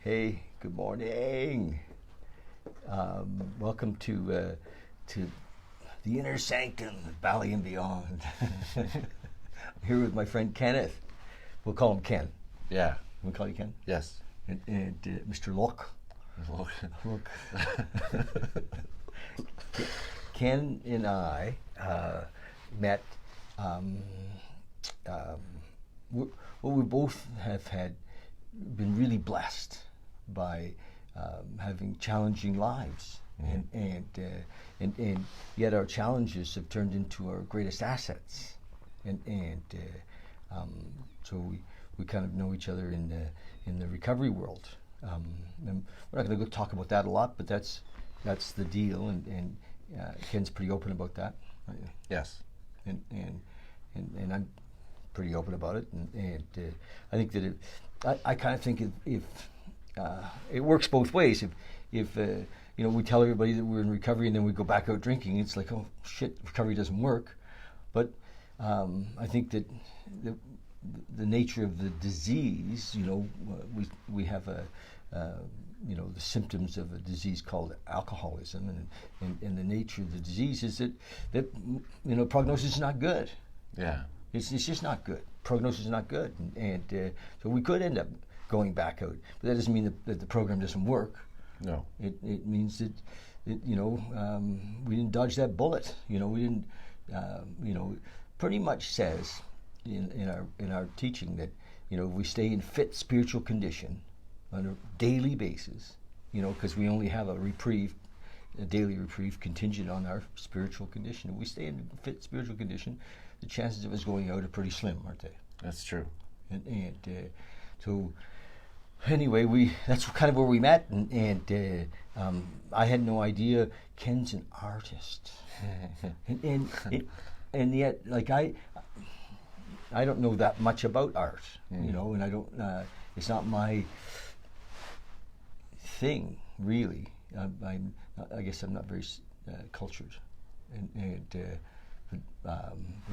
Hey, good morning. Welcome to the inner sanctum, Bali and beyond. I'm here with my friend Kenneth. We'll call him Ken. Yeah. We'll call you Ken. Yes. And Mr. Locke. Look. Ken and I met. We both have been really blessed by having challenging lives, and yet our challenges have turned into our greatest assets, and so we kind of know each other in the recovery world. And we're not going to go talk about that a lot, but that's the deal, and Ken's pretty open about that. Yes. And I'm pretty open about it, and I think that I kind of think if it works both ways. If we tell everybody that we're in recovery and then we go back out drinking, it's like, oh shit, recovery doesn't work. But I think that the nature of the disease, we have the symptoms of a disease called alcoholism, and the nature of the disease is that prognosis is not good. Yeah. It's just not good. Prognosis is not good, and so we could end up going back out. But that doesn't mean that the program doesn't work. No. It means that we didn't dodge that bullet. We didn't. Pretty much says in our teaching that if we stay in fit spiritual condition on a daily basis, because we only have a daily reprieve contingent on our spiritual condition. If we stay in a fit spiritual condition, the chances of us going out are pretty slim, aren't they? That's true. And so anyway, that's kind of where we met, and I had no idea Ken's an artist, and yet I don't know that much about art, and I don't. It's not my thing really. I guess I'm not very cultured, and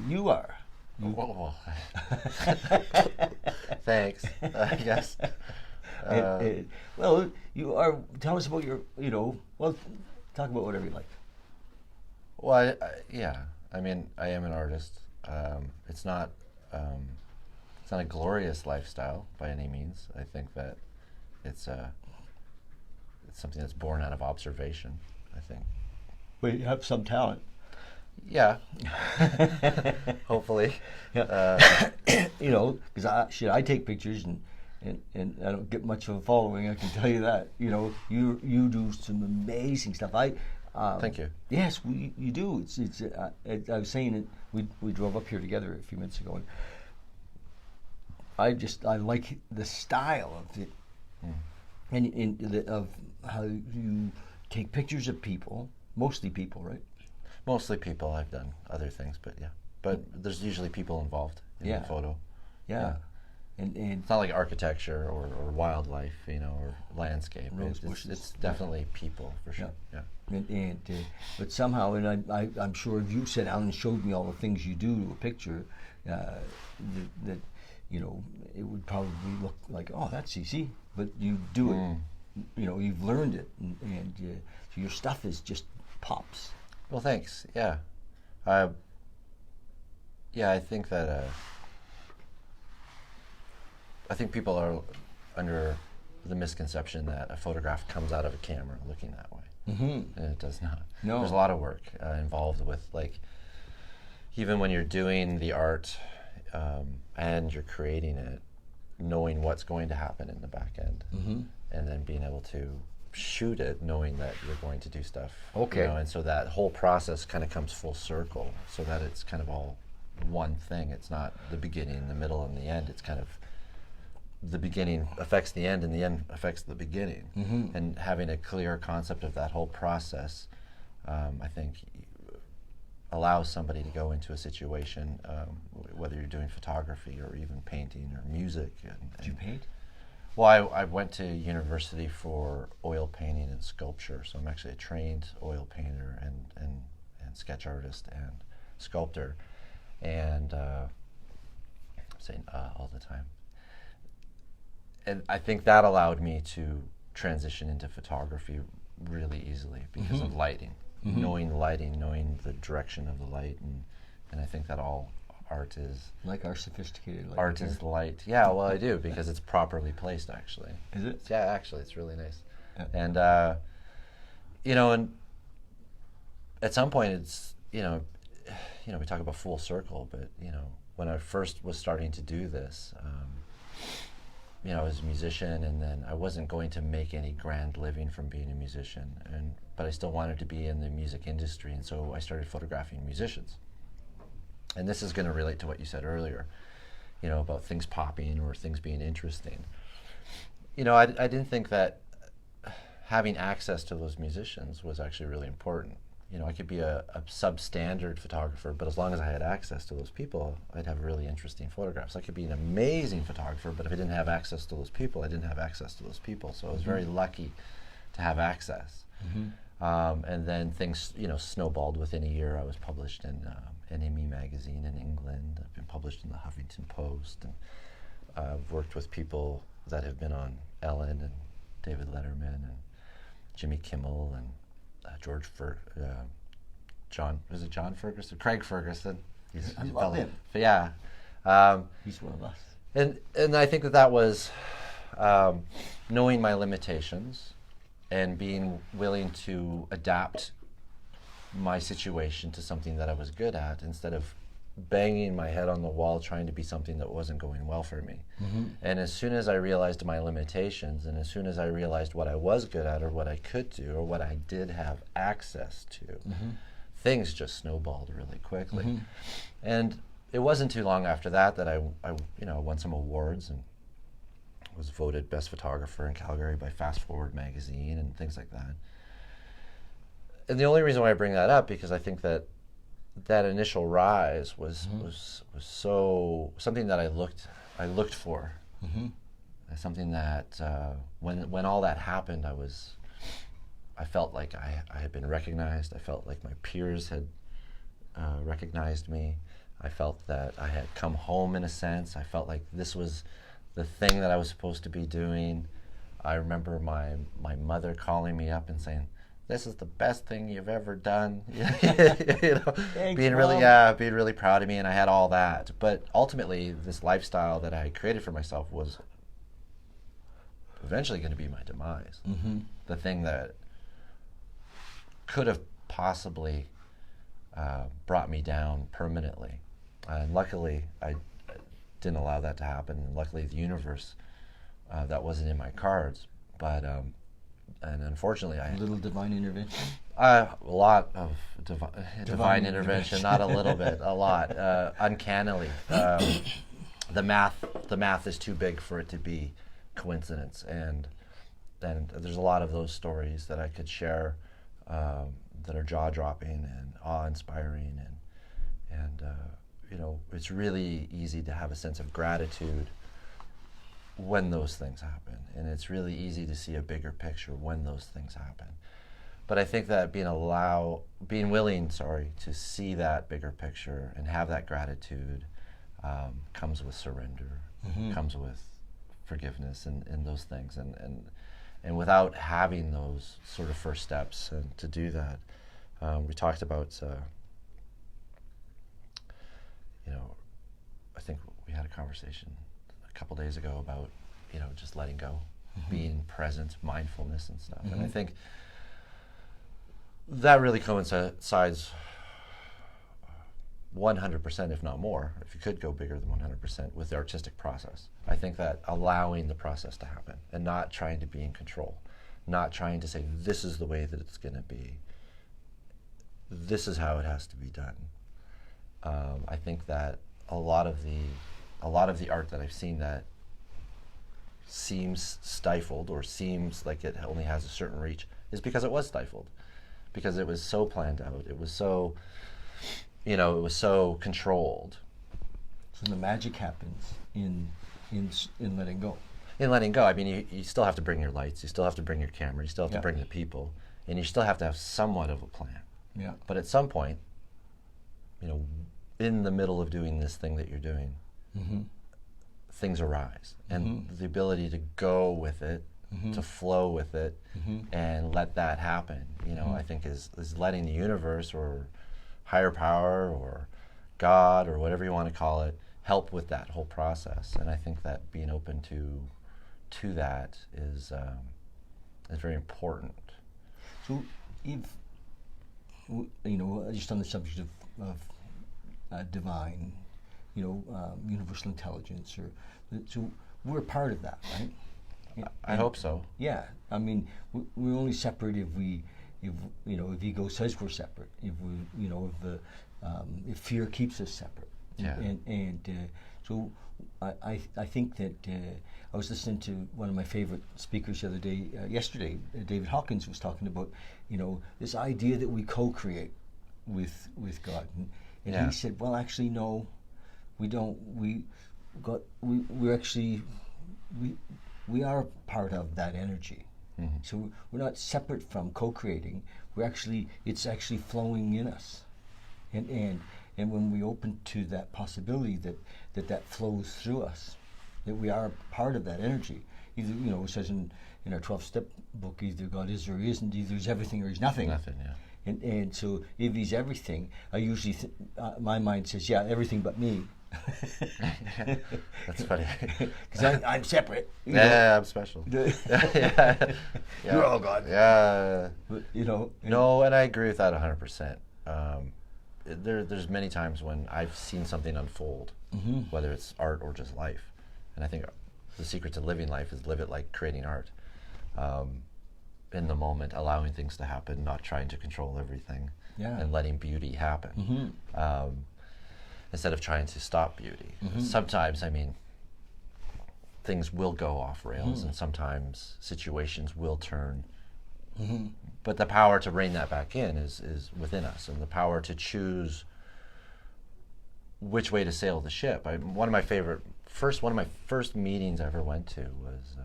you are. Well, thanks. I guess. Well, you are. Tell us about your. Well, talk about whatever you like. Well, yeah. I mean, I am an artist. It's not a glorious lifestyle by any means. I think that it's something that's born out of observation, I think. Well, you have some talent. Yeah. Hopefully. Yeah. Because I take pictures and I don't get much of a following. I can tell you that. You do some amazing stuff. Thank you. Yes, you do. I was saying it. We drove up here together a few minutes ago, and I like the style of it, and of how you take pictures of people, mostly people, right? Mostly people. I've done other things, but yeah. But there's usually people involved in the photo. Yeah. And it's not like architecture or wildlife, or landscape. It's definitely people for sure. Yeah. But somehow, and I'm sure if you sat down and showed me all the things you do to a picture, that it would probably look like, oh, that's easy. But you do it. You've learned it, and so your stuff is just pops. Well, thanks. Yeah. I think that I think people are under the misconception that a photograph comes out of a camera looking that way. Mm-hmm. And it does not. No. There's a lot of work involved with, even when you're doing the art and you're creating it, knowing what's going to happen in the back end, and then being able to shoot it knowing that you're going to do stuff. Okay. And so that whole process kind of comes full circle, so that it's kind of all one thing. It's not the beginning, the middle, and the end. It's kind of the beginning affects the end, and the end affects the beginning. Mm-hmm. And having a clear concept of that whole process, I think, allows somebody to go into a situation, whether you're doing photography or even painting or music. Do you paint? Well, I went to university for oil painting and sculpture, so I'm actually a trained oil painter and sketch artist and sculptor, and I'm saying all the time. and I think that allowed me to transition into photography really easily because of lighting, knowing the lighting, knowing the direction of the light, and I think that all art is like our sophisticated light. Art is light. Yeah, well, I do, because it's properly placed, actually. Is it? Yeah, actually, it's really nice. Yeah. And you know, and at some point, it's you know, we talk about full circle, but you know, when I first was starting to do this, you know, I was a musician, and then I wasn't going to make any grand living from being a musician, but I still wanted to be in the music industry, and so I started photographing musicians. And this is going to relate to what you said earlier, you know, about things popping or things being interesting. You know, I didn't think that having access to those musicians was actually really important. You know, I could be a substandard photographer, but as long as I had access to those people, I'd have really interesting photographs. I could be an amazing photographer, but if I didn't have access to those people, I didn't have access to those people. So I was very lucky to have access. And then things, you know, snowballed. Within a year, I was published in NME magazine in England. I've been published in the Huffington Post, and I've worked with people that have been on Ellen and David Letterman and Jimmy Kimmel and John Ferguson? Craig Ferguson. I love him. Yeah. He's one of us. And I think that was knowing my limitations and being willing to adapt my situation to something that I was good at, instead of banging my head on the wall trying to be something that wasn't going well for me. And as soon as I realized my limitations, and as soon as I realized what I was good at or what I could do or what I did have access to, things just snowballed really quickly. And it wasn't too long after that that I you know, won some awards and was voted best photographer in Calgary by Fast Forward magazine and things like that. And the only reason why I bring that up, because I think that that initial rise was so something that I looked for, something that when all that happened, I felt like I had been recognized. I felt like my peers had recognized me. I felt that I had come home, in a sense. I felt like this was the thing that I was supposed to be doing. I remember my mother calling me up and saying, "This is the best thing you've ever done." You know, Thanks, being really proud of me, and I had all that. But ultimately, this lifestyle that I created for myself was eventually going to be my demise. The thing that could have possibly brought me down permanently. And luckily, I didn't allow that to happen. And luckily, the universe, that wasn't in my cards. But and unfortunately, a little divine intervention. A lot of divine intervention, not a little bit, a lot. Uncannily, the math is too big for it to be coincidence, and there's a lot of those stories that I could share that are jaw-dropping and awe-inspiring, and you know, it's really easy to have a sense of gratitude when those things happen, and it's really easy to see a bigger picture when those things happen. But I think that being willing to see that bigger picture and have that gratitude comes with surrender, comes with forgiveness, and those things, and without having those sort of first steps, and to do that, we talked about you know, I think we had a conversation a couple days ago about, you know, just letting go, being present, mindfulness and stuff. And I think that really coincides 100%, if not more, if you could go bigger than 100%, with the artistic process. I think that allowing the process to happen and not trying to be in control, not trying to say, this is the way that it's going to be, this is how it has to be done. I think that a lot of the art that I've seen that seems stifled or seems like it only has a certain reach is because it was stifled, because it was so planned out. It was so, you know, it was so controlled. So the magic happens in letting go. In letting go, I mean, you still have to bring your lights, you still have to bring your camera, you still have to bring the people, and you still have to have somewhat of a plan. Yeah. But at some point, you know, in the middle of doing this thing that you're doing, things arise, and the ability to go with it, to flow with it, and let that happen. You know, I think is letting the universe or higher power or God or whatever you want to call it help with that whole process. And I think that being open to that is very important. So, if you know, just on the subject of divine, you know, universal intelligence, or so we're part of that, right? I hope so. Yeah, I mean, we're only separate if you know, if ego says we're separate. If we, you know, if fear keeps us separate. Yeah. And so I think that I was listening to one of my favorite speakers the other day, yesterday. David Hawkins was talking about, you know, this idea that we co-create with God, and he said, well, actually, no, we don't. We are part of that energy. So we're not separate from co-creating. It's actually flowing in us, and when we open to that possibility that flows through us, that we are part of that energy. Either, you know, it says in our 12-step book, either God is or he isn't, either he's everything or he's nothing. Nothing, yeah. And so if he's everything, I usually my mind says, yeah, everything but me. That's funny. Because I'm separate. Yeah, I'm special. Yeah. You're all God. Yeah. But, you know. No, and I agree with that 100%. There's many times when I've seen something unfold, whether it's art or just life. And I think the secret to living life is live it like creating art. In the moment, allowing things to happen, not trying to control everything, and letting beauty happen. Instead of trying to stop beauty. Sometimes, I mean, things will go off rails, and sometimes situations will turn. But the power to rein that back in is within us, and the power to choose which way to sail the ship. One of my first meetings I ever went to was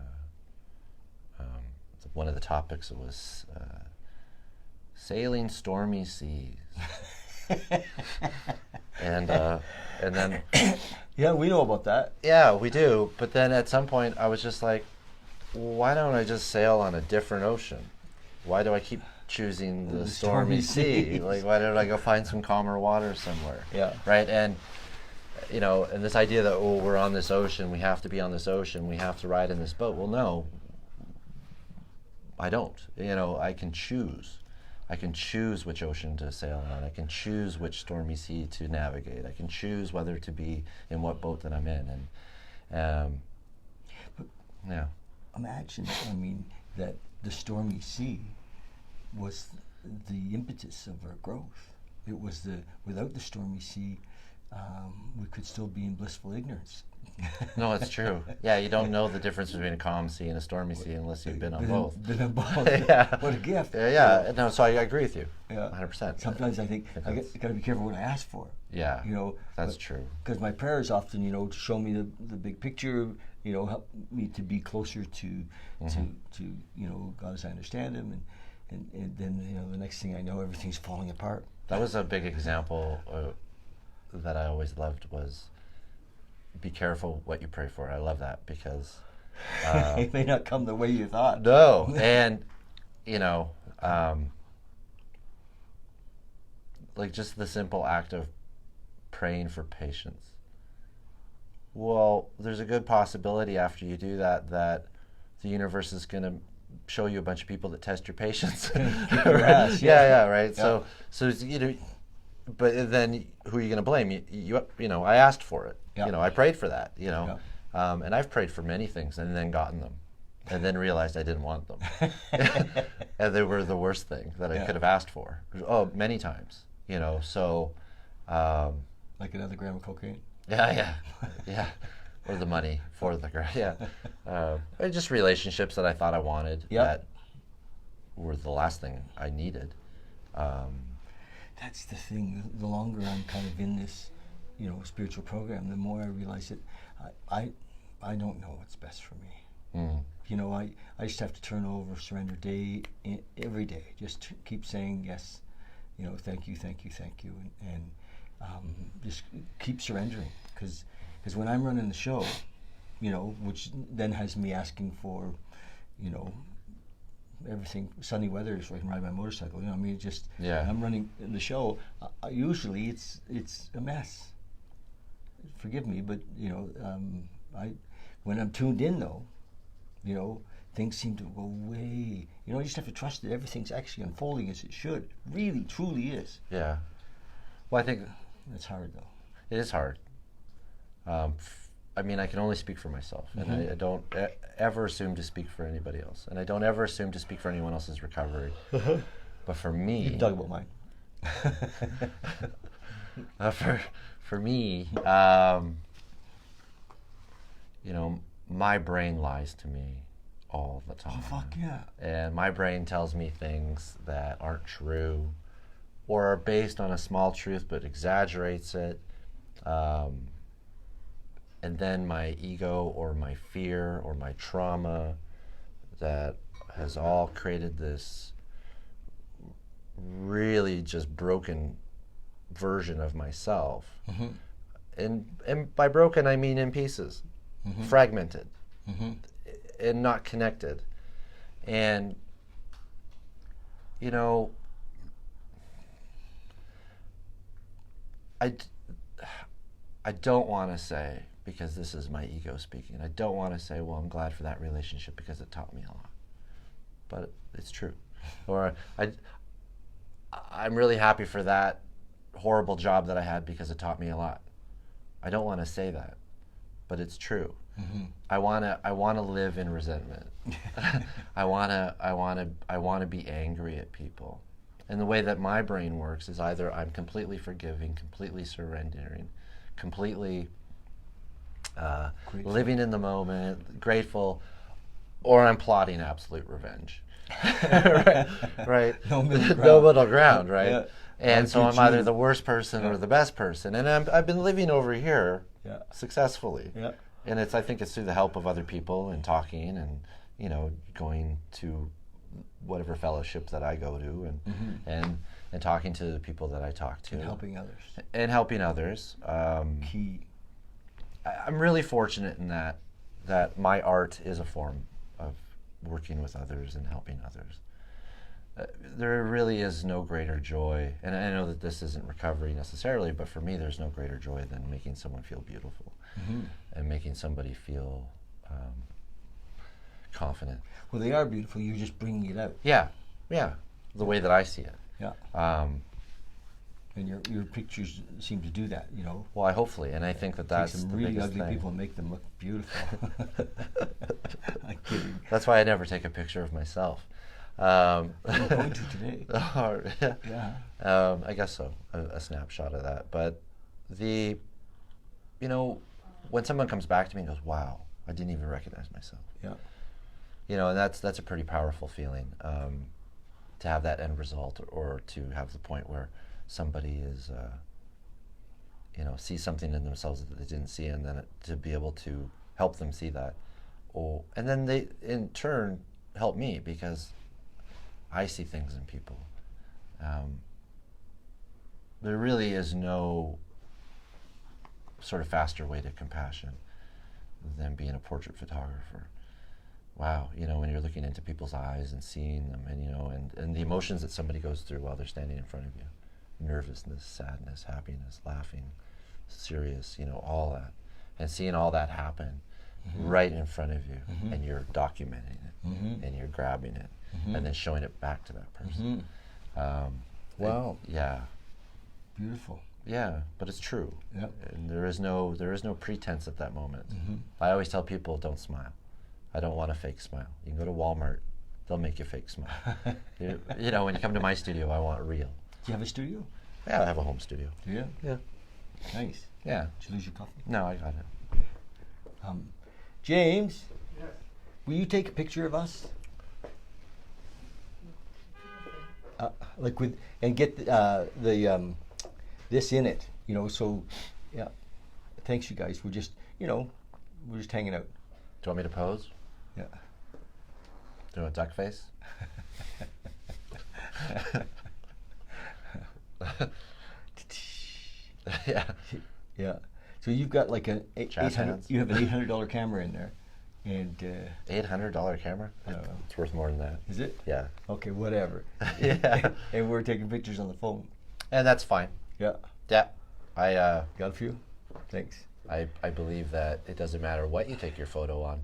one of the topics was sailing stormy seas. And then yeah, we know about that. Yeah, we do. But then at some point, I was just like, why don't I just sail on a different ocean? Why do I keep choosing the stormy sea? Like, why don't I go find some calmer water somewhere? Yeah. Right. And you know, and this idea that we're on this ocean, we have to be on this ocean, we have to ride in this boat. Well, no, I don't. You know, I can choose. I can choose which ocean to sail on. I can choose which stormy sea to navigate. I can choose whether to be in what boat that I'm in. And but yeah. Imagine, I mean, that the stormy sea was the impetus of our growth. It was without the stormy sea, we could still be in blissful ignorance. No, it's true. Yeah, you don't know the difference between a calm sea and a stormy sea unless you've been on both. Been on both. Yeah. What a gift. Yeah. No, so I agree with you. Yeah. 100%. Sometimes I think I got to be careful what I ask for. Yeah. You know. That's true. Because my prayer is often, you know, to show me the big picture. You know, help me to be closer to you know, God as I understand Him, and then, you know, the next thing I know, everything's falling apart. That was a big example that I always loved was, be careful what you pray for. I love that because it may not come the way you thought. No, and you know, like just the simple act of praying for patience. Well, there's a good possibility after you do that the universe is going to show you a bunch of people that test your patience. Right? Yeah, right. Yeah. So you know, but then who are you going to blame? You know, I asked for it. Yeah. You know, I prayed for that. You know, and I've prayed for many things and then gotten them, and then realized I didn't want them, and they were the worst thing that I could have asked for. Oh, many times. You know, so like another gram of cocaine. Yeah, or the money for the gram. Yeah, just relationships that I thought I wanted that were the last thing I needed. That's the thing. The longer I'm kind of in this, you know, spiritual program, the more I realize that I don't know what's best for me. You know, I just have to turn over, surrender every day. Just keep saying yes. You know, thank you, and just keep surrendering. Because when I'm running the show, you know, which then has me asking for, you know, everything, sunny weather so I can ride my motorcycle. You know, I mean, just Yeah. I'm running the show. Usually, it's a mess. Forgive me, but you know, when I'm tuned in though, you know, things seem to go way. You know, you just have to trust that everything's actually unfolding as it should. Really, truly is. Yeah. Well, I think It's hard though. it is hard. I mean, I can only speak for myself, and I don't ever assume to speak for anybody else, and I don't ever assume to speak for anyone else's recovery. But for me, You can talk about mine. for me, you know, my brain lies to me all the time. Oh fuck yeah! And my brain tells me things that aren't true, or are based on a small truth but exaggerates it. And then my ego or my fear or my trauma that has all created this really just broken version of myself. And by broken, I mean in pieces, fragmented, and not connected. And, you know, I don't want to say, because this is my ego speaking, I don't want to say, well, I'm glad for that relationship because it taught me a lot. But it's true. Or I'm really happy for that horrible job that I had because it taught me a lot. I don't want to say that, but it's true. I want to live in resentment. I want to be angry at people. And the way that my brain works is either I'm completely forgiving, completely surrendering, completely living in the moment, grateful, or I'm plotting absolute revenge. right? No middle ground. No middle ground, right? Yeah. And so I'm you. either the worst person or the best person. And I've been living over here successfully. Yeah. And I think it's through the help of other people and talking and, you know, going to whatever fellowship that I go to and talking to the people that I talk to. And helping others. And helping others. Key. I'm really fortunate in that my art is a form of working with others and helping others. There really is no greater joy, and I know that this isn't recovery necessarily, but for me there's no greater joy than making someone feel beautiful and making somebody feel confident. Well, they are beautiful. You're just bringing it out. Yeah, the way that I see it. Yeah. And your pictures seem to do that, you know. Well, hopefully, and I think that's Take some the really biggest ugly thing. people and make them look beautiful. I'm kidding. That's why I never take a picture of myself. I'm going to today. Oh, yeah. Yeah. I guess so, a snapshot of that. But you know, when someone comes back to me and goes, wow, I didn't even recognize myself. Yeah. You know, and that's a pretty powerful feeling, to have that end result, or to have the point where somebody is, you know, sees something in themselves that they didn't see, and then to be able to help them see that. Oh, and then they, in turn, help me because I see things in people. There really is no sort of faster way to compassion than being a portrait photographer. Wow, you know, when you're looking into people's eyes and seeing them, and you know, and the emotions that somebody goes through while they're standing in front of you, nervousness, sadness, happiness, laughing, serious, you know, all that, and seeing all that happen right in front of you, and you're documenting it, and you're grabbing it, and then showing it back to that person. Wow. Yeah. Beautiful. Yeah, but it's true. Yep. And there is no pretense at that moment. I always tell people, don't smile. I don't want a fake smile. You can go to Walmart, they'll make you a fake smile. you know, when you come to my studio, I want real. Do you have a studio? Yeah, I have a home studio. Do you? Yeah. Nice. Yeah. Did you lose your coffee? No, I got it. James, will you take a picture of us? Like with, and get this in it, you know, so, yeah. Thanks, you guys. We're just, you know, we're just hanging out. Do you want me to pose? Yeah. Do a duck face? Yeah. Yeah. So you've got like an Jazz hands. You have an $800 camera in there, and $800 camera? It's worth more than that. is it? Yeah. Okay, whatever. Yeah. And we're taking pictures on the phone. And that's fine. Yeah. Yeah. Got a few. Thanks. I believe that it doesn't matter what you take your photo on.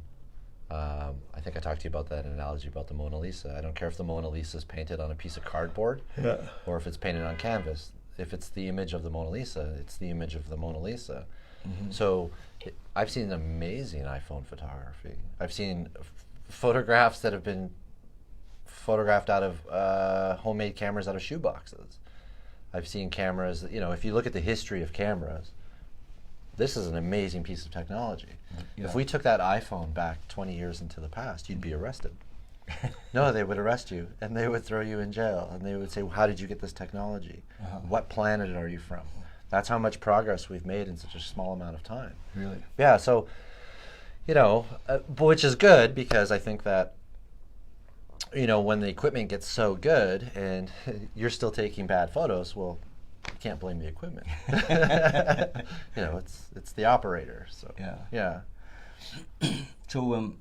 I think I talked to you about that analogy about the Mona Lisa. I don't care if the Mona Lisa is painted on a piece of cardboard or if it's painted on canvas. If it's the image of the Mona Lisa, it's the image of the Mona Lisa. So I've seen amazing iPhone photography. I've seen photographs that have been photographed out of homemade cameras out of shoe boxes. I've seen cameras, if you look at the history of cameras, this is an amazing piece of technology. Yeah. If we took that iPhone back 20 years into the past, you'd be arrested. No, they would arrest you, and they would throw you in jail, and they would say, well, how did you get this technology? What planet are you from? That's how much progress we've made in such a small amount of time. Really? Yeah, so, which is good, because I think that, when the equipment gets so good and you're still taking bad photos, well, you can't blame the equipment. It's the operator. So yeah. So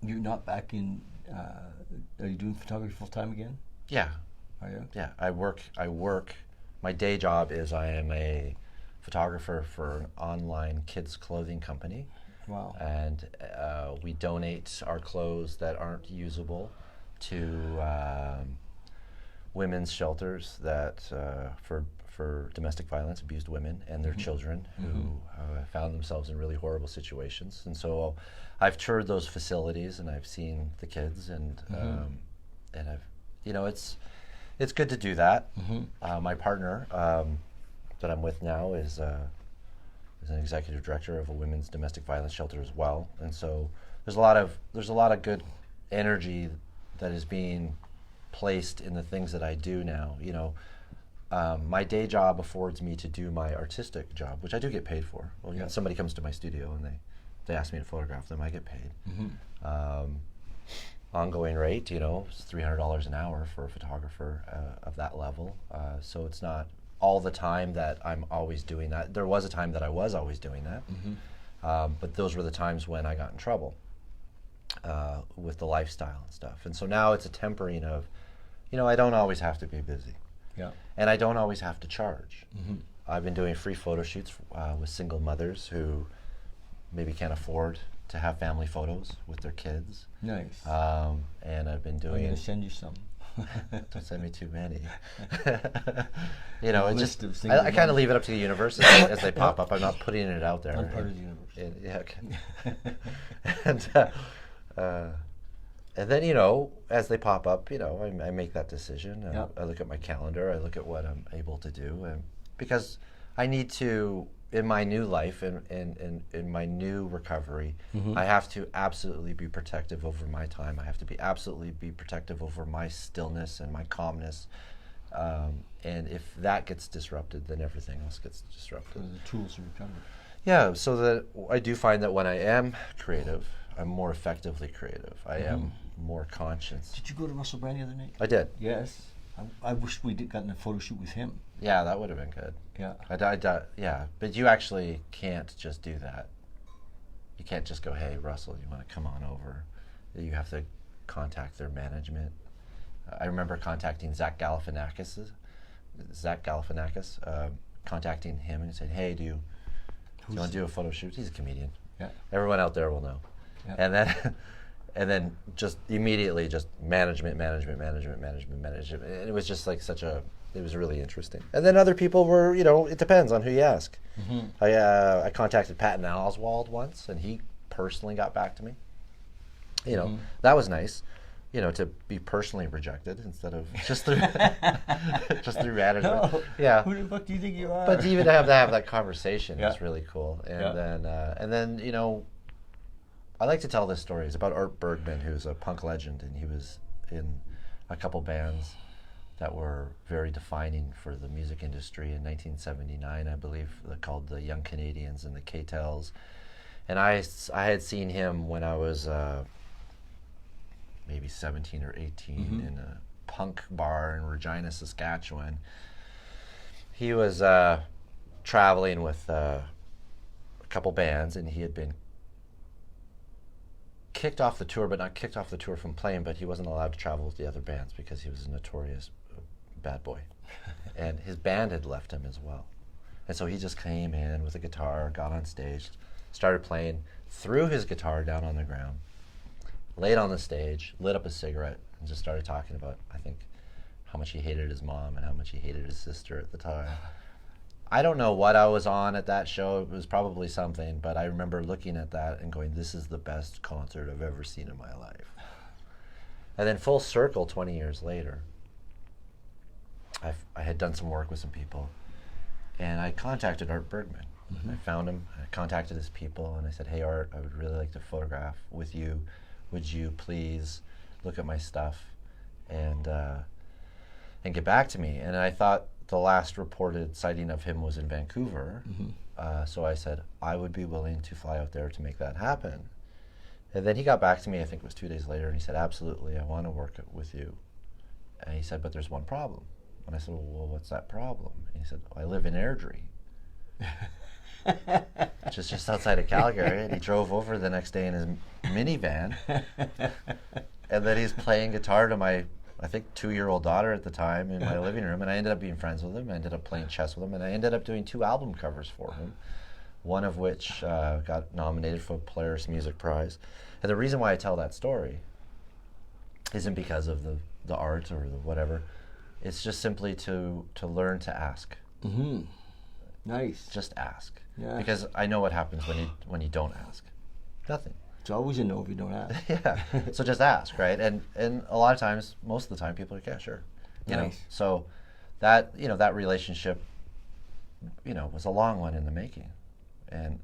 you're not back in. Are you doing photography full time again? Yeah. Are you? Yeah. I work. My day job is I am a photographer for an online kids clothing company. Wow. And we donate our clothes that aren't usable to women's shelters that for domestic violence, abused women and their children who found themselves in really horrible situations. And so I've toured those facilities and I've seen the kids and I've it's good to do that. My partner that I'm with now is an executive director of a women's domestic violence shelter as well, and so there's a lot of good energy that is being placed in the things that I do now. My day job affords me to do my artistic job, which I do get paid for. Well, somebody comes to my studio and they ask me to photograph them, I get paid. Ongoing rate, it's $300 an hour for a photographer of that level. So it's not all the time that I'm always doing that. There was a time that I was always doing that, but those were the times when I got in trouble with the lifestyle and stuff. And so now it's a tempering of, I don't always have to be busy. Yeah. And I don't always have to charge. I've been doing free photo shoots with single mothers who maybe can't afford to have family photos with their kids. Nice. And I've been doing. I'm going to send you some. Don't send me too many. It's List just I kind of leave it up to the universe as they pop up. I'm not putting it out there. I'm part of the universe. Yeah. Okay. And then as they pop up, I make that decision. I look at my calendar. I look at what I'm able to do, and because I need to. In my new life and in my new recovery, I have to absolutely be protective over my time. I have to absolutely be protective over my stillness and my calmness. And if that gets disrupted, then everything else gets disrupted. So the tools to recover. Yeah, so that I do find that when I am creative, I'm more effectively creative. I am more conscious. Did you go to Russell Brand the other night? I did. Yes. I wish we'd gotten a photo shoot with him. Yeah, that would have been good. Yeah. Yeah, but you actually can't just do that. You can't just go, hey, Russell, you want to come on over? You have to contact their management. I remember contacting Zach Galifianakis, contacting him and said, hey, do you want to do a photo shoot? He's a comedian. Yeah. Everyone out there will know. Yeah. And then just immediately just management. And it was just like it was really interesting. And then other people were, it depends on who you ask. I contacted Patton Oswalt once, and he personally got back to me. That was nice, to be personally rejected instead of just through management. No. Yeah. Who the fuck do you think you are? But even to have that conversation is Yeah. really cool. And then I like to tell this story. It's about Art Bergman, who's a punk legend, and he was in a couple bands that were very defining for the music industry in 1979, I believe, called the Young Canadians and the K-Tels. And I had seen him when I was maybe 17 or 18 in a punk bar in Regina, Saskatchewan. He was traveling with a couple bands, and he had been kicked off the tour, but not kicked off the tour from playing, but he wasn't allowed to travel with the other bands because he was a notorious bad boy. And his band had left him as well. And so he just came in with a guitar, got on stage, started playing, threw his guitar down on the ground, laid on the stage, lit up a cigarette, and just started talking about, I think, how much he hated his mom and how much he hated his sister at the time. I don't know what I was on at that show. It was probably something, but I remember looking at that and going, this is the best concert I've ever seen in my life. And then full circle, 20 years later, I had done some work with some people, and I contacted Art Bergman. Mm-hmm. I found him, I contacted his people, and I said, hey Art, I would really like to photograph with you. Would you please look at my stuff and get back to me? And I thought the last reported sighting of him was in Vancouver. Mm-hmm. So I said, I would be willing to fly out there to make that happen. And then he got back to me, I think it was 2 days later, and he said, absolutely, I want to work with you. And he said, but there's one problem. And I said, well, what's that problem? And he said, I live in Airdrie, which is just outside of Calgary. And he drove over the next day in his minivan. And then he's playing guitar to my, I think, 2-year-old daughter at the time in my living room. And I ended up being friends with him. I ended up playing chess with him. And I ended up doing 2 album covers for him, one of which got nominated for Polaris Music Prize. And the reason why I tell that story isn't because of the art or the whatever. It's just simply to learn to ask. Mm-hmm. Nice. Just ask. Yeah. Because I know what happens when you don't ask. Nothing. It's always a no if you don't ask. Yeah. So just ask, right? And a lot of times, most of the time, people are like, yeah, sure. You know. So that that relationship, was a long one in the making, and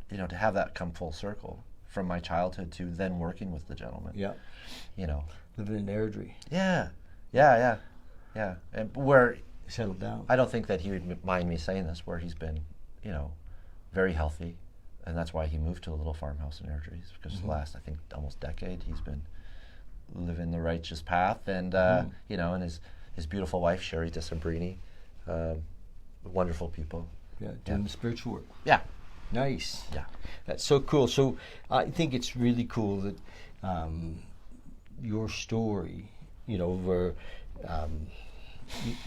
to have that come full circle from my childhood to then working with the gentleman. Yeah. Living in Airdrie. Yeah. Yeah, and where settled down. I don't think that he would mind me saying this, where he's been, very healthy, and that's why he moved to a little farmhouse in Airdrie, because the last, I think, almost decade, he's been living the righteous path, and and his beautiful wife Sherry Decembrini, wonderful people. Yeah, doing the spiritual work. Yeah. Nice. Yeah. That's so cool. So I think it's really cool that your story, where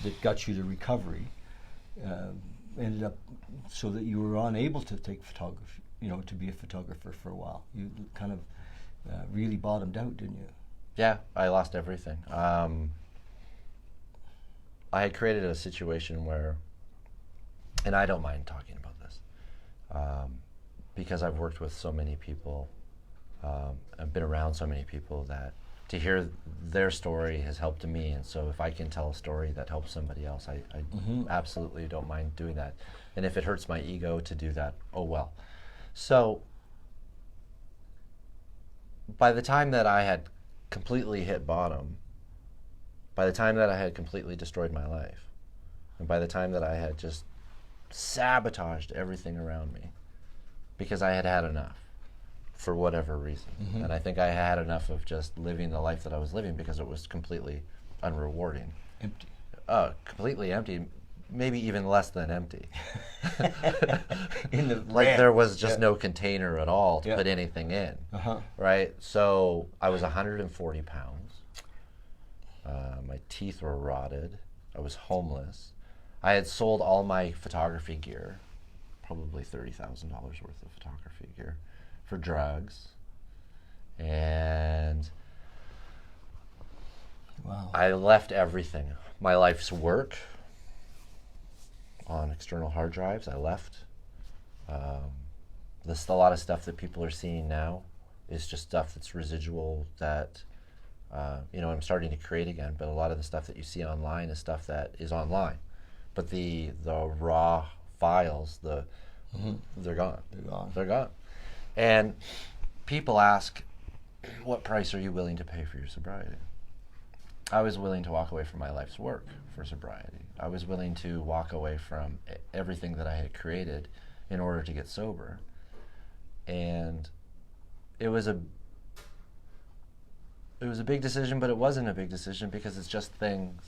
that got you to recovery, ended up so that you were unable to take photography, to be a photographer for a while. You kind of really bottomed out, didn't you? Yeah, I lost everything. I had created a situation where, and I don't mind talking about this, because I've worked with so many people, I've been around so many people that to hear their story has helped me, and so if I can tell a story that helps somebody else, I absolutely don't mind doing that. And if it hurts my ego to do that, oh well. So by the time that I had completely hit bottom, by the time that I had completely destroyed my life, and by the time that I had just sabotaged everything around me, because I had had enough, for whatever reason. And I think I had enough of just living the life that I was living, because it was completely unrewarding. Empty. Completely empty, maybe even less than empty. In the like there was just no container at all to put anything in, Uh-huh. right? So I was 140 pounds. My teeth were rotted. I was homeless. I had sold all my photography gear, probably $30,000 worth of photography gear, for drugs. And Wow. I left everything. My life's work on external hard drives, I left. A lot of stuff that people are seeing now is just stuff that's residual that, I'm starting to create again, but a lot of the stuff that you see online is stuff that is online. But the raw files, they're gone. They're gone. They're gone. And people ask, what price are you willing to pay for your sobriety? I was willing to walk away from my life's work for sobriety. I was willing to walk away from everything that I had created in order to get sober. And it was a big decision, but it wasn't a big decision because it's just things.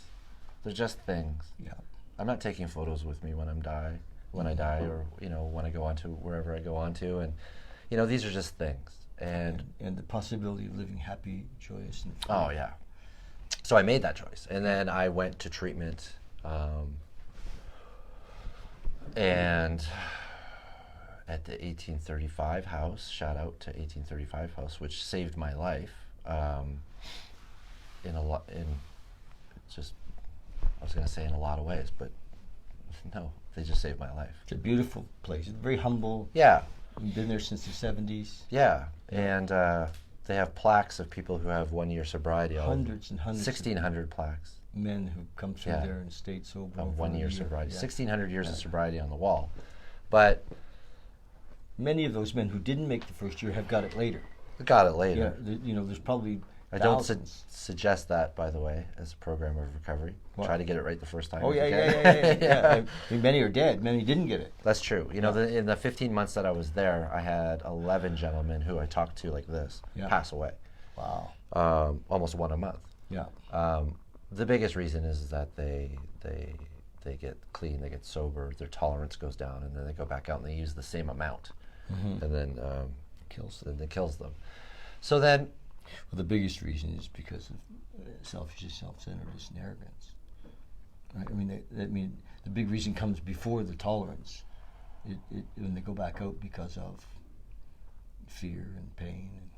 They're just things. Yeah. I'm not taking photos with me when I'm die. when I die, or when I go on to wherever I go on to, and these are just things, and the possibility of living happy, joyous, and free. Oh yeah. So I made that choice, and then I went to treatment, and at the 1835 house, shout out to 1835 house, which saved my life, in a lot of ways, but no, they just saved my life. It's a beautiful place. It's very humble. Yeah. We've been there since the 70s. Yeah, and they have plaques of people who have 1 year sobriety. Hundreds and hundreds. 1,600 plaques. Men who come through there and stayed sober. Of 1 year sobriety. Yeah. 1,600 years of sobriety on the wall. But many of those men who didn't make the first year have got it later. got it later. Yeah, there's probably I don't thousands. suggest that, by the way, as a program of recovery. What? Try to get it right the first time. Oh, if yeah, you yeah. can. I mean, many are dead. Many didn't get it. That's true. In the 15 months that I was there, I had 11 gentlemen who I talked to like this pass away. Wow. Almost one a month. Yeah. The biggest reason is that they get clean, they get sober, their tolerance goes down, and then they go back out and they use the same amount, and then it kills them. So then, well, the biggest reason is because of selfishness, self-centeredness, and arrogance. Right? I mean, the big reason comes before the tolerance. When they go back out because of fear and pain and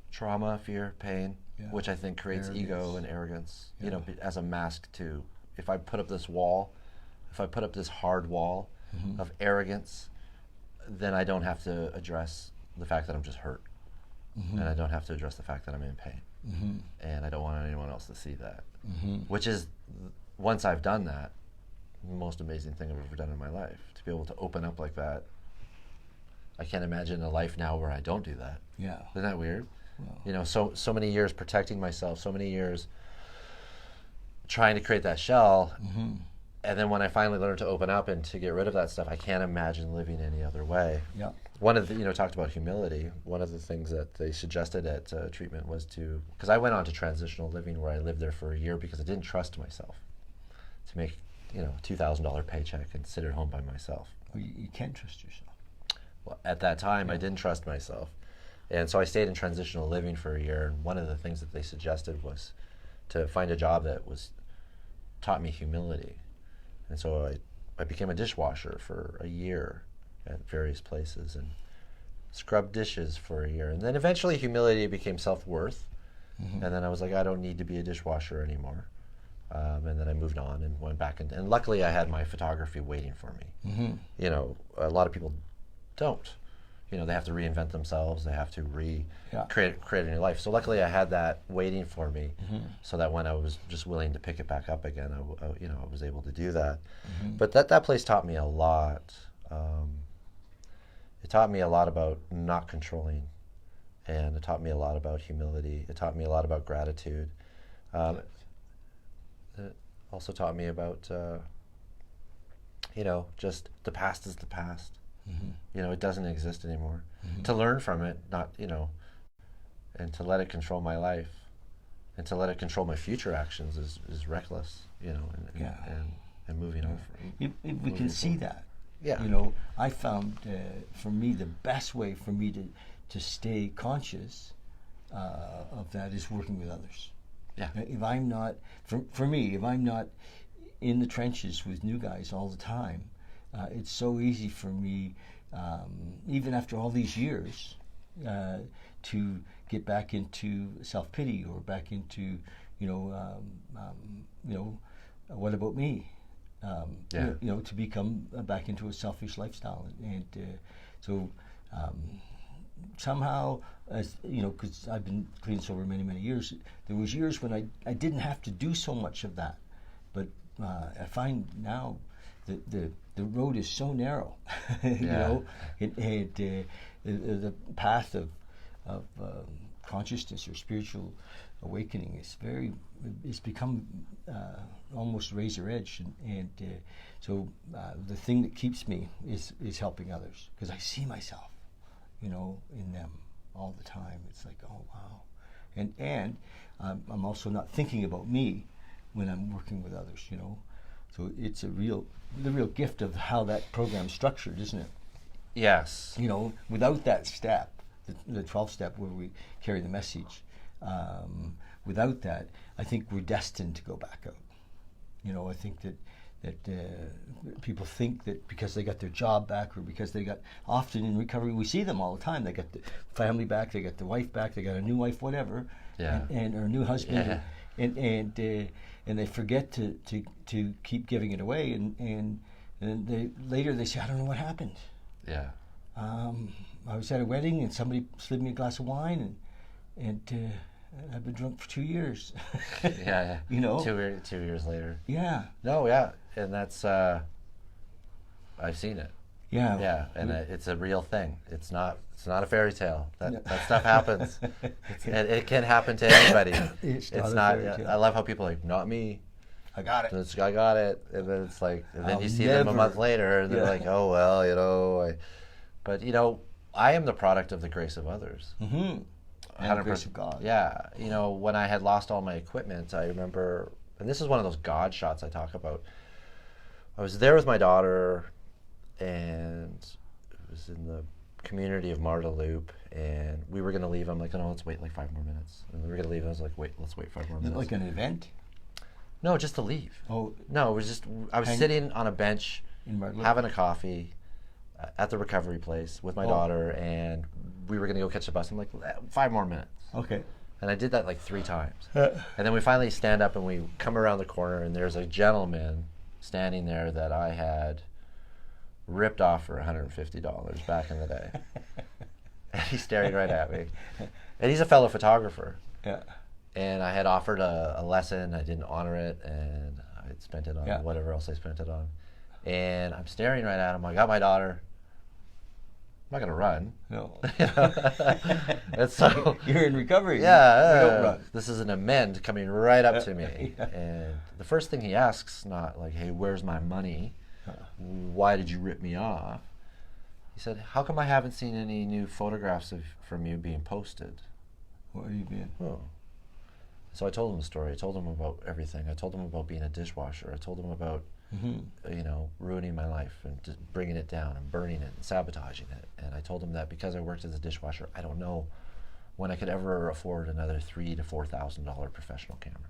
trauma, fear, pain, which I think creates ego and arrogance, as a mask to, if I put up this hard wall of arrogance, then I don't have to address the fact that I'm just hurt. And I don't have to address the fact that I'm in pain. And I don't want anyone else to see that. Which is, once I've done that, the most amazing thing I've ever done in my life. To be able to open up like that. I can't imagine a life now where I don't do that. Yeah. Isn't that weird? Well, So many years protecting myself, so many years trying to create that shell, and then when I finally learned to open up and to get rid of that stuff, I can't imagine living any other way. Yeah. One of the, talked about humility. One of the things that they suggested at treatment was because I went on to transitional living where I lived there for a year because I didn't trust myself to make, $2,000 paycheck and sit at home by myself. Well, you can't trust yourself. Well, at that time, I didn't trust myself. And so I stayed in transitional living for a year, and one of the things that they suggested was to find a job that taught me humility. And so I became a dishwasher for a year at various places and scrubbed dishes for a year. And then eventually humility became self-worth. And then I was like, I don't need to be a dishwasher anymore. And then I moved on and went back. And luckily I had my photography waiting for me. A lot of people don't. They have to reinvent themselves. They have to create a new life. So luckily I had that waiting for me, so that when I was just willing to pick it back up again, I was able to do that. But that place taught me a lot. It taught me a lot about not controlling, and it taught me a lot about humility. It taught me a lot about gratitude. It also taught me about, just the past is the past. It doesn't exist anymore. To learn from it, and to let it control my life, and to let it control my future actions is reckless, and moving on. If we can see that. Yeah. I found for me the best way for me to stay conscious of that is working with others. Yeah. If I'm not, for me, if I'm not in the trenches with new guys all the time, it's so easy for me, even after all these years, to get back into self-pity or back into, what about me? To become back into a selfish lifestyle. And so somehow, because I've been clean and sober many, many years, there was years when I didn't have to do so much of that. But I find now that the road is so narrow, the path of consciousness or spiritual awakening is it's become almost razor edge, and so the thing that keeps me is helping others, because I see myself, in them all the time. It's like, oh wow, and I'm also not thinking about me when I'm working with others. So it's the real gift of how that program's structured, isn't it? Yes. You know, without that step, the 12th step where we carry the message, without that, I think we're destined to go back out. You know, I think that people think that because they got their job back, or because they got, often in recovery we see them all the time, they got the family back, they got the wife back, they got a new wife, whatever, and or a new husband, and they forget to keep giving it away, and they later they say, I don't know what happened. Yeah. I was at a wedding and somebody slid me a glass of wine, and I've been drunk for 2 years. Yeah. You know, 2 years later. Yeah. No, yeah, and that's I've seen it. Yeah. Yeah, and it's a real thing. It's not a fairy tale. That stuff happens. And it can happen to anybody. It's not a fairy tale. I love how people are like, not me. I got it. I got it, and then it's like, and then I'll you see them a month later, and they're like, oh well, you know. But you know, I am the product of the grace of others. Mm-hmm. And the grace of God. Yeah, you know, when I had lost all my equipment, I remember, and this is one of those God shots I talk about. I was there with my daughter, and it was in the community of Marda Loop, and we were going to leave. I'm like, oh, no, let's wait like 5 more minutes. And we were going to leave. I was like, wait, let's wait 5 more minutes. Like an event? No, just to leave. Oh. No, it was just, I was sitting on a bench, having a coffee at the recovery place with my daughter, and we were going to go catch the bus. I'm like, 5 more minutes. Okay. And I did that like 3 times. And then we finally stand up and we come around the corner, and there's a gentleman standing there that I had ripped off for $150 back in the day. And he's staring right at me. And he's a fellow photographer. Yeah. And I had offered a lesson. I didn't honor it, and I had spent it on whatever else I spent it on. And I'm staring right at him. I got my daughter. I'm not going to run. No. And so, you're in recovery. Yeah. You don't run. This is an amend coming right up to me. And the first thing he asks, not like, hey, where's my money? Why did you rip me off? He said, how come I haven't seen any new photographs from you being posted? What have you been? Oh. So I told him the story. I told him about everything. I told him about being a dishwasher. I told him about, you know, ruining my life and just bringing it down and burning it and sabotaging it. And I told him that because I worked as a dishwasher, I don't know when I could ever afford another $3,000 to $4,000 professional camera.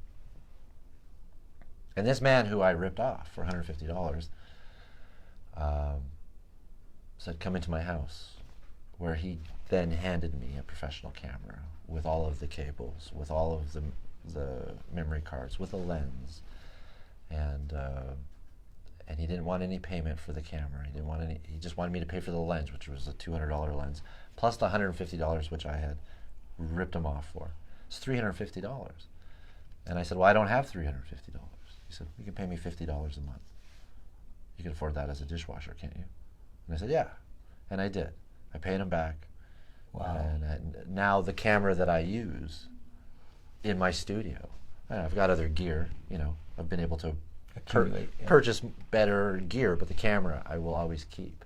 And this man who I ripped off for $150 said, come into my house, where he then handed me a professional camera with all of the cables, with all of the memory cards, with a lens, and he didn't want any payment for the camera. He didn't want any. He just wanted me to pay for the lens, which was a $200 lens, plus the $150 which I had ripped him off for. It's $350. And I said, well, I don't have $350. He said, you can pay me $50 a month. You can afford that as a dishwasher, can't you? And I said, yeah. And I did. I paid him back. Wow. And now the camera that I use in my studio, I've got other gear, you know, I've been able to purchase better gear, but the camera I will always keep.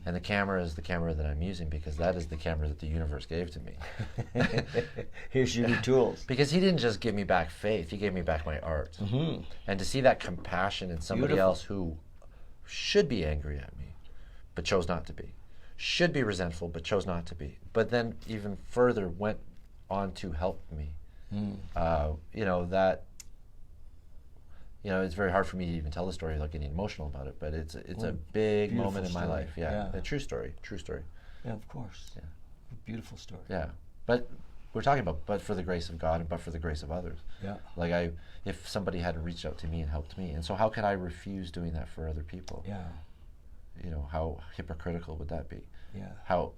And the camera is the camera that I'm using because that is the camera that the universe gave to me. Here's your new tools. Because he didn't just give me back faith, he gave me back my art. And to see that compassion in somebody else who should be angry at me, but chose not to be, should be resentful, but chose not to be, but then even further went on to help me. You know, that, you know, it's very hard for me to even tell the story without getting emotional about it, but it's a big moment in my life. Yeah. A true story. Yeah, of course. Yeah. A beautiful story. Yeah. But we're talking about but for the grace of God and but for the grace of others. Yeah. Like if somebody had reached out to me and helped me, and so how could I refuse doing that for other people? Yeah. You know, how hypocritical would that be? Yeah. How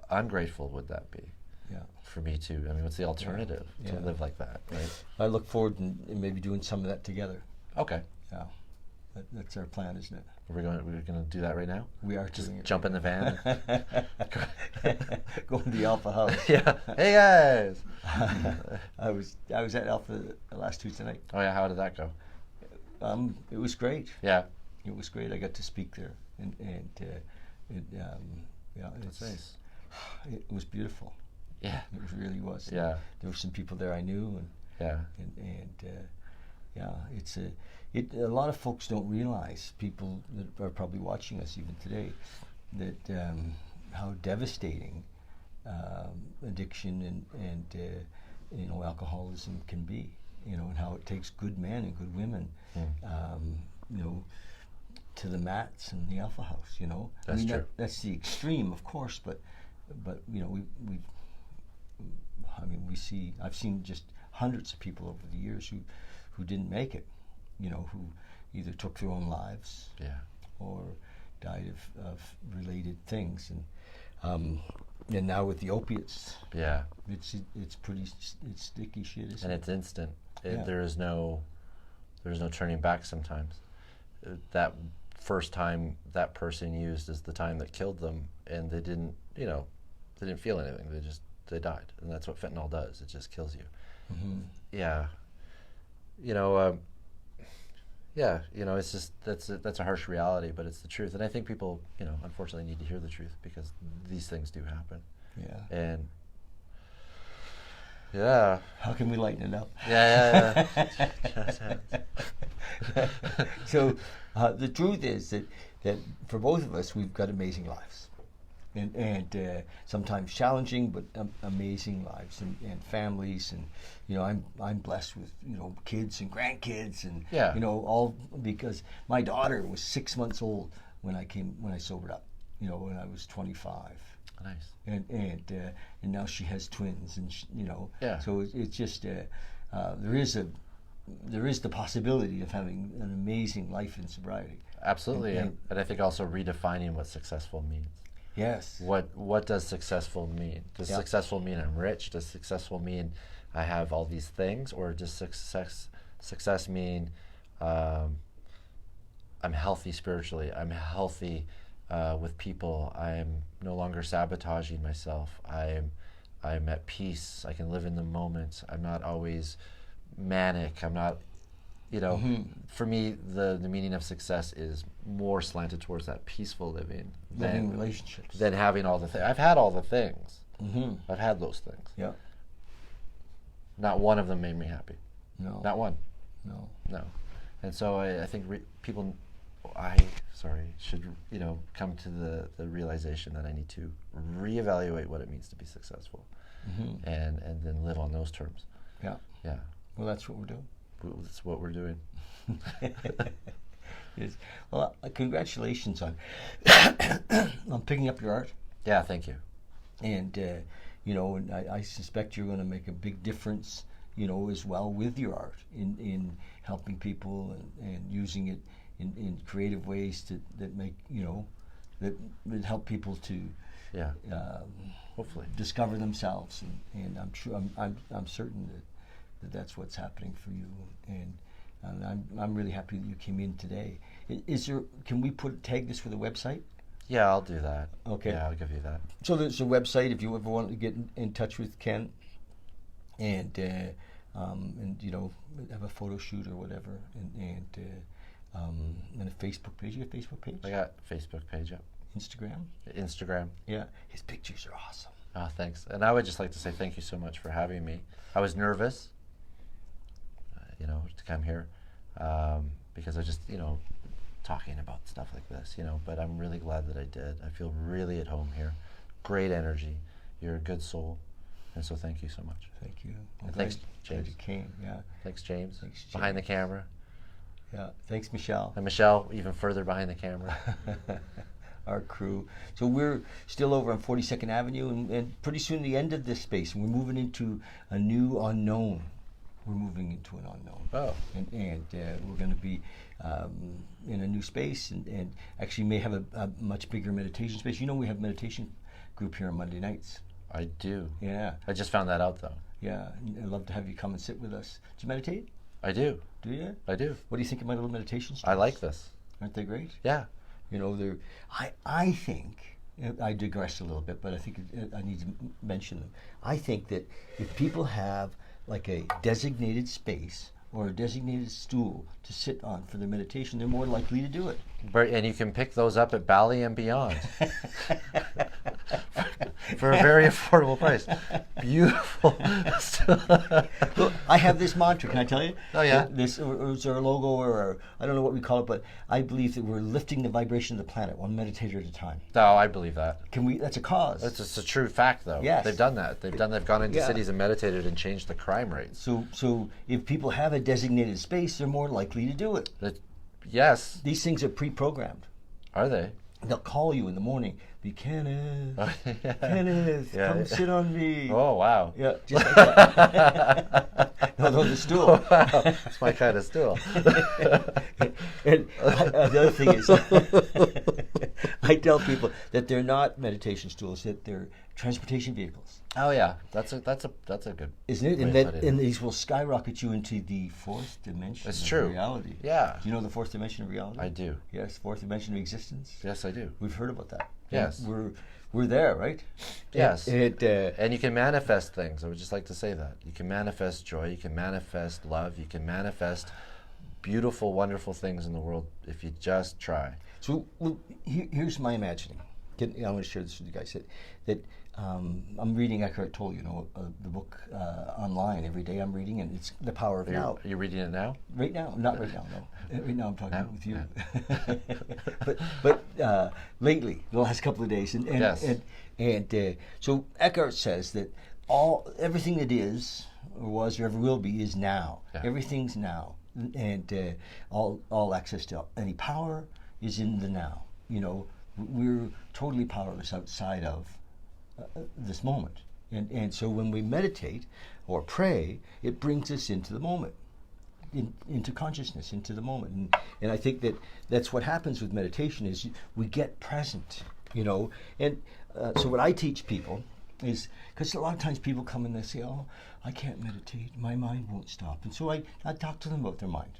ungrateful would that be? Yeah. For me to, I mean, what's the alternative to live like that, right? I look forward to maybe doing some of that together. Okay. Yeah. That's our plan, isn't it? We're going to do that right now? We are just doing it. Jump in the van. Go to the Alpha House. Yeah. Hey guys. I was at Alpha last Tuesday night. Oh yeah, how did that go? It was great. Yeah. It was great. I got to speak there, and That's nice. It was beautiful. Yeah. It really was. Yeah. There were some people there I knew, and yeah, Yeah, it's a lot of folks don't realize, people that are probably watching us even today, that how devastating addiction and alcoholism can be, and how it takes good men and good women, to the mats and the alpha house. That's true. That's the extreme, of course, but I've seen just hundreds of people over the years who didn't make it, who either took their own lives, or died of related things, and now with the opiates, it's sticky shit, isn't and it? it's instant. There's no turning back. Sometimes that first time that person used is the time that killed them, and they didn't feel anything. They died, and that's what fentanyl does. It just kills you. Mm-hmm. It's just that's a harsh reality, but it's the truth. And I think people, unfortunately need to hear the truth, because these things do happen. Yeah. And how can we lighten it up? Yeah. So the truth is that for both of us, we've got amazing lives, and sometimes challenging, but amazing lives, and families, and I'm blessed with kids and grandkids, and all because my daughter was 6 months old when I sobered up, when I was 25. Nice. And now she has twins, and so it's just there is the possibility of having an amazing life in sobriety. Absolutely, and I think also redefining what successful means. Yes. What does successful mean? Does successful mean I'm rich? Does successful mean I have all these things? Or does success mean I'm healthy spiritually? I'm healthy with people. I'm no longer sabotaging myself. I'm at peace. I can live in the moment. I'm not always manic. I'm not, for me, the meaning of success is more slanted towards that peaceful living Living relationships. than having all the things. I've had all the things. Mm-hmm. I've had those things. Yeah. Not one of them made me happy. No. Not one. No. And so I think people, should come to the realization that I need to reevaluate what it means to be successful, Mm-hmm. and then live on those terms. Yeah. Yeah. Well, that's what we're doing. That's what we're doing. Yes. Well, congratulations on on picking up your art. Yeah, thank you. And and I suspect you're going to make a big difference, as well with your art in helping people and using it in creative ways that make that help people to hopefully discover themselves, and I'm sure I'm certain that's what's happening for you, and I'm really happy that you came in today. Can we tag this with a website? Yeah, I'll do that. Okay. Yeah, I'll give you that. So there's a website if you ever want to get in touch with Ken, and have a photo shoot or whatever, and a Facebook page. You have a Facebook page? I got a Facebook page up. Instagram. Yeah, his pictures are awesome. Oh, thanks. And I would just like to say thank you so much for having me. I was nervous, to come here, because I just, talking about stuff like this, but I'm really glad that I did. I feel really at home here. Great energy. You're a good soul. And so thank you so much. Thank you. And thanks, James. Glad you came, yeah. Thanks, James. Thanks, James. Behind the camera. Yeah, thanks, Michelle. And Michelle, even further behind the camera. Our crew. So we're still over on 42nd Avenue, and pretty soon the end of this space, and we're moving into a new unknown. We're moving into an unknown. Oh. And we're going to be in a new space, and actually may have a much bigger meditation space. We have meditation group here on Monday nights. I do. Yeah. I just found that out, though. Yeah. I'd love to have you come and sit with us. Do you meditate? I do. Do you? I do. What do you think of my little meditation space? I like this. Aren't they great? Yeah. I think, I digress a little bit, but I think I need to mention them. I think that if people have like a designated space or a designated stool to sit on for their meditation, they're more likely to do it. And you can pick those up at Bali and beyond. for a very affordable price. Beautiful. Look, I have this mantra. Can I tell you? Oh, yeah? This is our logo, or I don't know what we call it, but I believe that we're lifting the vibration of the planet, one meditator at a time. No, I believe that. Can we? That's a cause. It's a true fact, though. Yes. They've done that. They've gone into Yeah. cities and meditated and changed the crime rates. So if people have a designated space, they're more likely to do it. Yes. These things are pre-programmed. Are they? They'll call you in the morning. Be Kenneth, Yeah. Kenneth, Yeah. come sit on me. Oh, wow. Yeah, just like that. No, the stool. Wow. That's my kind of stool. And the other thing is, I tell people that they're not meditation stools; that they're transportation vehicles. Oh yeah, that's a good. Isn't it? way And to that put it. and these will skyrocket you into the fourth dimension It's of true. reality. Yeah. Do you know the fourth dimension of reality? I do. Yes, fourth dimension of existence. Yes, I do. We've heard about that. Yes. And we're there, right? Yes. And And you can manifest things. I would just like to say that. You can manifest joy, you can manifest love, you can manifest beautiful, wonderful things in the world if you just try. so well, here's my imagining. I want to share this with you guys. That I'm reading Eckhart Tolle, the book online every day. I'm reading, and it's The Power of Now. Are you reading it now? Right now, not right now, no. Right now I'm talking Now? with you. but lately, the last couple of days, and Yes. so Eckhart says that everything that is, or was, or ever will be is now. Yeah. Everything's now, and all access to any power is in the now. We're totally powerless outside of this moment, and so when we meditate or pray, it brings us into the moment. Into consciousness, into the moment, and I think that's what happens with meditation is we get present, and so what I teach people is, because a lot of times people come and they say, oh, I can't meditate, my mind won't stop, and so I talk to them about their mind,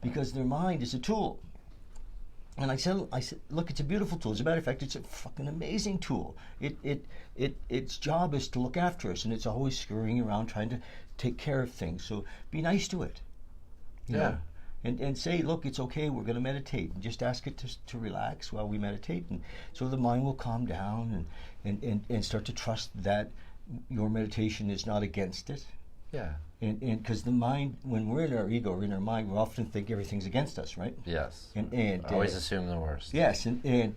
because their mind is a tool. And I said, look, it's a beautiful tool. As a matter of fact, it's a fucking amazing tool. Its job is to look after us, and it's always scurrying around trying to take care of things. So be nice to it. You know? And say, look, it's okay, we're going to meditate. And just ask it to relax while we meditate. And so the mind will calm down and start to trust that your meditation is not against it. Yeah. And because the mind, when we're in our ego or in our mind, we often think everything's against us, right? Yes. And I always assume the worst. Yes, and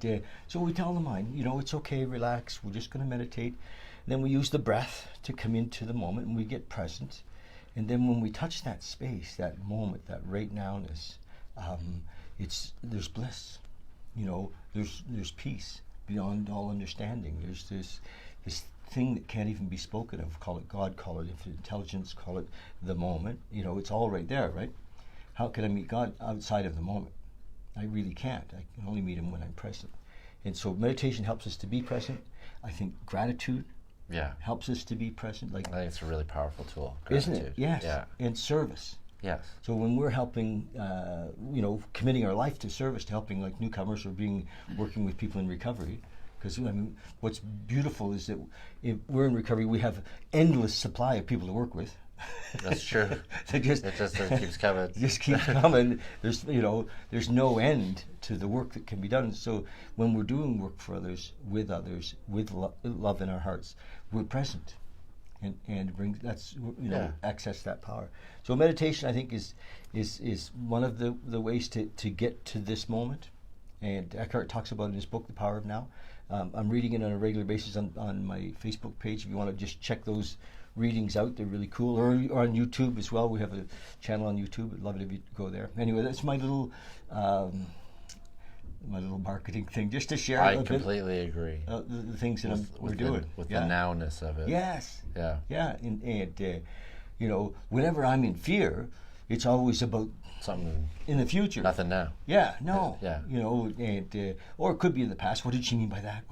so we tell the mind, it's okay, relax, we're just going to meditate. And then we use the breath to come into the moment, and we get present. And then when we touch that space, that moment, that right nowness, there's bliss. There's peace beyond all understanding. There's this thing that can't even be spoken of. Call it God, call it infinite intelligence, call it the moment. It's all right there, right? How can I meet God outside of the moment? I really can't. I can only meet him when I'm present. And so meditation helps us to be present. I think gratitude helps us to be present. I think it's a really powerful tool. Isn't Gratitude. it? Yes. Yeah. And service. Yes. So when we're helping, committing our life to service, to helping like newcomers or working with people in recovery, because what's beautiful is that if we're in recovery, we have endless supply of people to work with. That's true. It just keeps coming. Just keeps coming. There's no end to the work that can be done. So when we're doing work for others, with love in our hearts, we're present, and access that power. So meditation, I think, is one of the ways to get to this moment. And Eckhart talks about in his book, The Power of Now. I'm reading it on a regular basis on my Facebook page. If you want to just check those readings out, they're really cool. Or on YouTube as well. We have a channel on YouTube. I'd love it if you go there. Anyway, that's my little marketing thing, just to share. I completely agree. The things that we're doing with the nowness of it. Yes. Yeah. Yeah. And whenever I'm in fear, it's always about something in the future. Nothing now. Yeah, no. Yeah. And or it could be in the past. What did she mean by that?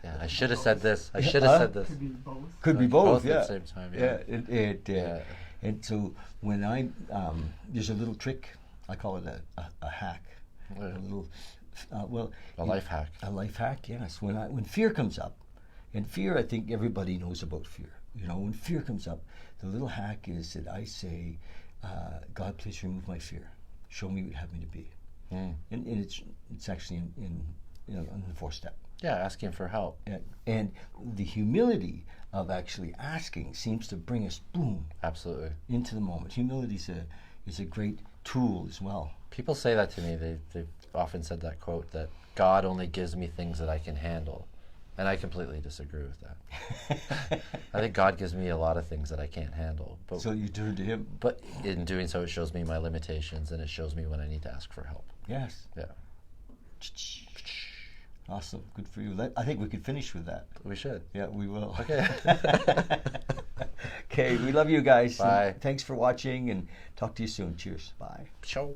Yeah, I should have said this. I should have said this. Could be both. Could be both. Both Yeah. at the same time. Yeah. Yeah. And so when there's a little trick, I call it a hack, a little, a life hack. A life hack, yes. When fear comes up, and fear, I think everybody knows about fear. When fear comes up, the little hack is that I say, God, please remove my fear. Show me what you have me to be. And it's actually in on the fourth step. Yeah, asking for help. And the humility of actually asking seems to bring us, boom, Absolutely. into the moment. Humility is a great tool as well. People say that to me. They've often said that quote that God only gives me things that I can handle. And I completely disagree with that. I think God gives me a lot of things that I can't handle. But, So you turn to Him. but in doing so, it shows me my limitations, and it shows me when I need to ask for help. Yes. Yeah. Awesome. Good for you. I think we could finish with that. We should. Yeah, we will. Okay. Okay, we love you guys. Bye. Thanks for watching, and talk to you soon. Cheers. Bye. Ciao.